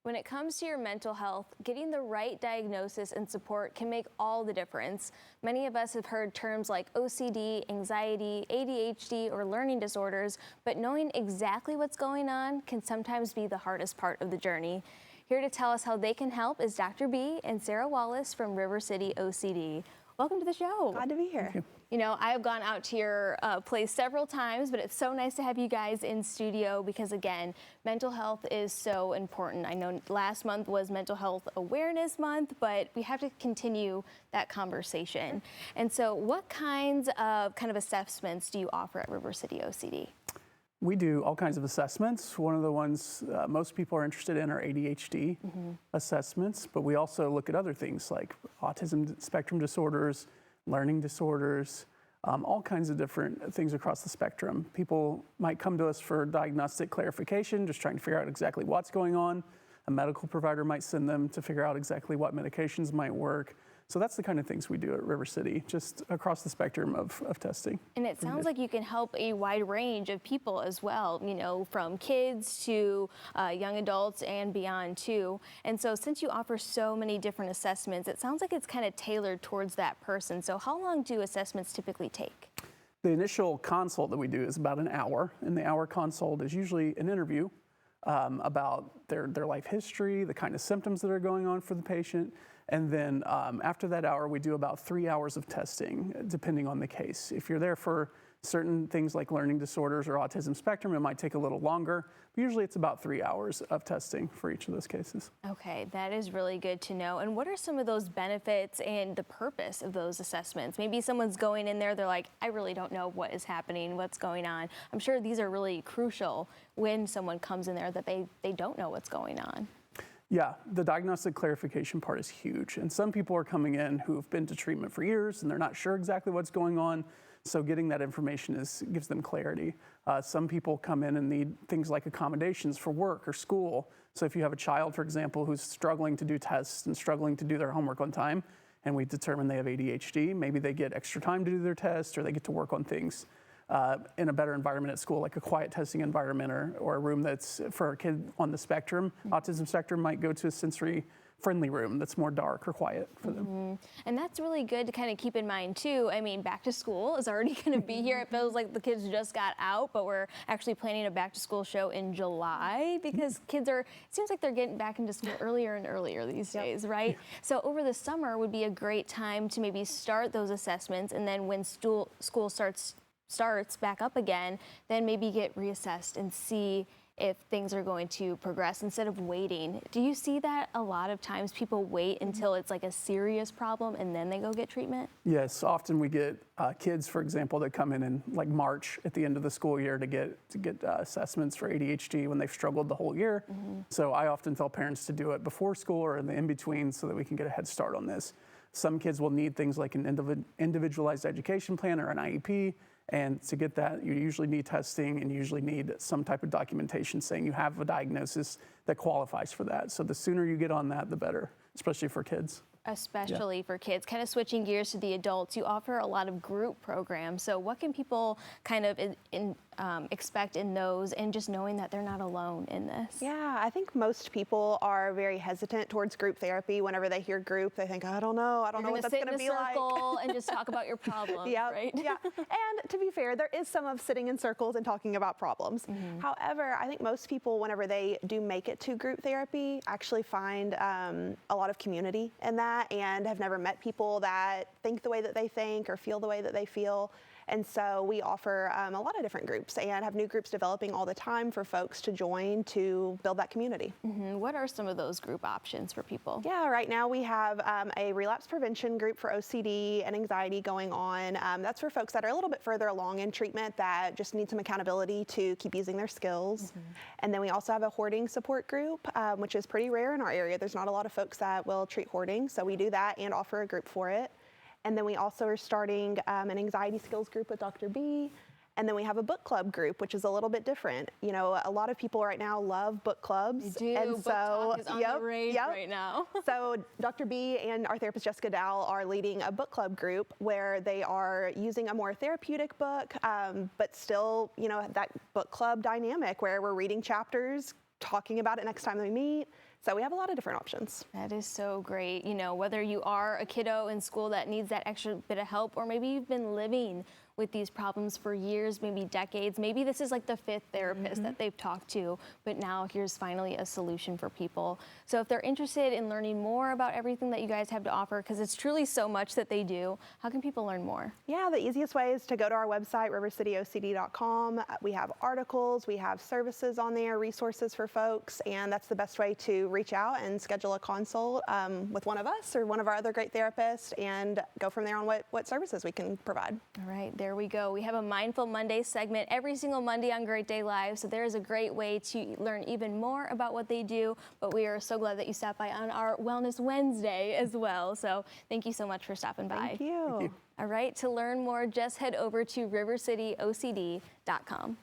When it comes to your mental health, getting the right diagnosis and support can make all the difference. Many of us have heard terms like OCD, anxiety, ADHD, or learning disorders, but knowing exactly what's going on can sometimes be the hardest part of the journey. Here to tell us how they can help is Dr. B and Sarah Wallace from River City OCD. Welcome to the show. Glad to be here. You know, I have gone out to your place several times, but it's so nice to have you guys in studio because, again, mental health is so important. I know last month was Mental Health Awareness Month, but we have to continue that conversation. And so what kinds of assessments do you offer at River City OCD? We do all kinds of assessments. One of the ones most people are interested in are ADHD assessments, but we also look at other things like autism spectrum disorders, learning disorders, all kinds of different things across the spectrum. People might come to us for diagnostic clarification, just trying to figure out exactly what's going on. A medical provider might send them to figure out exactly what medications might work. So that's the kind of things we do at River City, just across the spectrum of testing. And it sounds like you can help a wide range of people as well, you know, from kids to young adults and beyond too. And so since you offer so many different assessments, it sounds like it's kind of tailored towards that person. So how long do assessments typically take? The initial consult that we do is about an hour, and the hour consult is usually an interview about their life history, the kind of symptoms that are going on for the patient. And then after that hour, we do about 3 hours of testing, depending on the case. If you're there for certain things like learning disorders or autism spectrum, it might take a little longer. But usually it's about 3 hours of testing for each of those cases. Okay, that is really good to know. And what are some of those benefits and the purpose of those assessments? Maybe someone's going in there, they're like, I really don't know what is happening, what's going on. I'm sure these are really crucial when someone comes in there that they don't know what's going on. Yeah, the diagnostic clarification part is huge. And some people are coming in who have been to treatment for years and they're not sure exactly what's going on. So getting that information gives them clarity. Some people come in and need things like accommodations for work or school. So if you have a child, for example, who's struggling to do tests and struggling to do their homework on time, and we determine they have ADHD, maybe they get extra time to do their test or they get to work on things in a better environment at school, like a quiet testing environment or a room that's for a kid on the spectrum. Autism spectrum might go to a sensory-friendly room that's more dark or quiet for them. And that's really good to kind of keep in mind too. I mean, back to school is already going to be here. It feels like the kids just got out, but we're actually planning a back to school show in July because kids it seems like they're getting back into school earlier and earlier these days, right? So over the summer would be a great time to maybe start those assessments, and then when school starts back up again, then maybe get reassessed and see if things are going to progress instead of waiting. Do you see that a lot of times people wait until it's like a serious problem and then they go get treatment? Yes, often we get kids, for example, that come in like March at the end of the school year to get assessments for ADHD when they've struggled the whole year. So I often tell parents to do it before school or in the in-between so that we can get a head start on this. Some kids will need things like an individualized education plan or an IEP. And to get that, you usually need testing and you usually need some type of documentation saying you have a diagnosis that qualifies for that. So the sooner you get on that, the better, especially for kids. Especially for kids. Kind of switching gears to the adults, you offer a lot of group programs. So what can people kind of expect in those, and just knowing that they're not alone in this? Yeah, I think most people are very hesitant towards group therapy. Whenever they hear group, they think, I don't know what that's going to be like. And just talk about your problems, right? Yeah. And to be fair, there is some of sitting in circles and talking about problems. However, I think most people, whenever they do make it to group therapy, actually find a lot of community in that, and have never met people that think the way that they think or feel the way that they feel. And so we offer a lot of different groups and have new groups developing all the time for folks to join to build that community. What are some of those group options for people? Yeah, right now we have a relapse prevention group for OCD and anxiety going on. That's for folks that are a little bit further along in treatment that just need some accountability to keep using their skills. And then we also have a hoarding support group, which is pretty rare in our area. There's not a lot of folks that will treat hoarding, so we do that and offer a group for it. And then we also are starting an anxiety skills group with Dr. B. And then we have a book club group, which is a little bit different. You know, a lot of people right now love book clubs. They do. And book talk is on the rage right now. So Dr. B and our therapist Jessica Dowell are leading a book club group where they are using a more therapeutic book, but still, you know, that book club dynamic where we're reading chapters, talking about it next time we meet, So we have a lot of different options. That is so great. You know, whether you are a kiddo in school that needs that extra bit of help, or maybe you've been living with these problems for years, maybe decades. Maybe this is like the 5th therapist that they've talked to, but now here's finally a solution for people. So if they're interested in learning more about everything that you guys have to offer, because it's truly so much that they do, how can people learn more? Yeah, the easiest way is to go to our website, rivercityocd.com. We have articles, we have services on there, resources for folks, and that's the best way to reach out and schedule a consult with one of us or one of our other great therapists and go from there on what services we can provide. All right, there we go. We have a Mindful Monday segment every single Monday on Great Day Live, so there is a great way to learn even more about what they do, but we are so glad that you stopped by on our Wellness Wednesday as well. So thank you so much for stopping by. Thank you. All right, to learn more, just head over to rivercityocd.com.